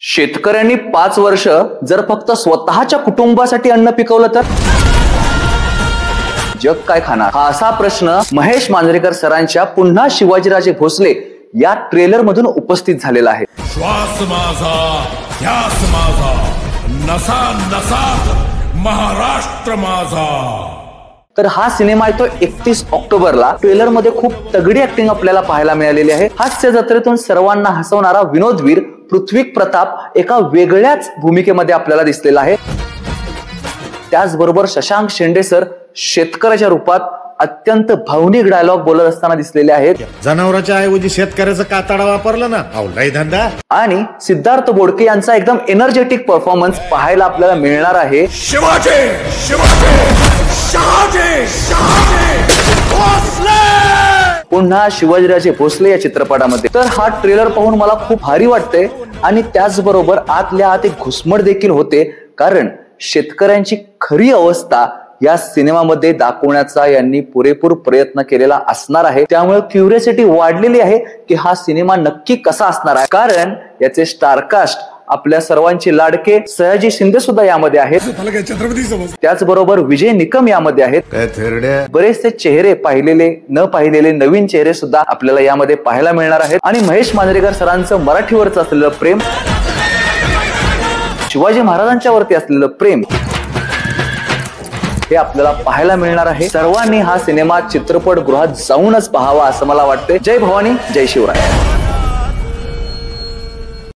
शेतकऱ्यांनी 5 वर्ष जर फक्त स्वतःच्या कुटुंबासाठी अन्न पिकवलं तर जग काय खाणार, हा असा प्रश्न महेश मांजरेकर सरांच्या पुन्हा शिवाजीराजे भोसले या ट्रेलर मधून उपस्थित झालेला आहे. श्वास माझा ध्यास माझा नसा नसात महाराष्ट्र माझा. तर हा सिनेमा आहे तो 31 ऑक्टोबरला. ट्रेलर मध्ये खूप तगडी ऍक्टिंग आपल्याला पाहायला मिळालेली आहे. हास्य जत्रेतून सर्वांना हसवणारा विनोदवीर पृथ्वी प्रताप एका वेगळ्याच भूमिकेमध्ये आपल्याला दिसलेला आहे. त्याचबरोबर शशांक शेंडे सर शेतकऱ्याच्या रूपात अत्यंत भावनिक डायलॉग बोलत असताना दिसलेले आहेत. जनावरांच्या ऐवजी शेतकऱ्याचा कातडा वापरला ना, अवलाय धंदा. आणि सिद्धार्थ बोडके यांचा एकदम एनर्जेटिक परफॉर्मन्स पाहायला आपल्याला मिळणार आहे. शिवाजी शिवाजी शहाजी शहाजी भोसले. पुन्हा शिवाजीराजे भोसले या चित्रपटामध्ये. तर हा ट्रेलर पाहून मला खूप भारी वाटते आणि त्याचबरोबर आतल्या आत एक घुसमट देखील होते, कारण शेतकऱ्यांची खरी अवस्था या सिनेमामध्ये दाखवण्याचा यांनी पुरेपूर प्रयत्न केलेला असणार आहे. त्यामुळे क्युरियोसिटी वाढलेली आहे की हा सिनेमा नक्की कसा असणार आहे, कारण याचे स्टारकास्ट आपल्या सर्वांचे लाडके सयाजी शिंदे सुद्धा यामध्ये आहेत. त्याचबरोबर विजय निकम यामध्ये आहेत. बरेचसे चेहरे पाहिलेले न पाहिलेले नवीन चेहरे सुद्धा आपल्याला यामध्ये पाहायला मिळणार आहेत. आणि महेश मांजरेकर सरांचं मराठीवरच असलेलं प्रेम, शिवाजी महाराजांच्या वरती असलेलं प्रेम हे आपल्याला पाहायला मिळणार आहे. सर्वांनी हा सिनेमा चित्रपटगृहात जाऊनच पाहावा असं मला वाटतंय. जय भवानी, जय शिवराय.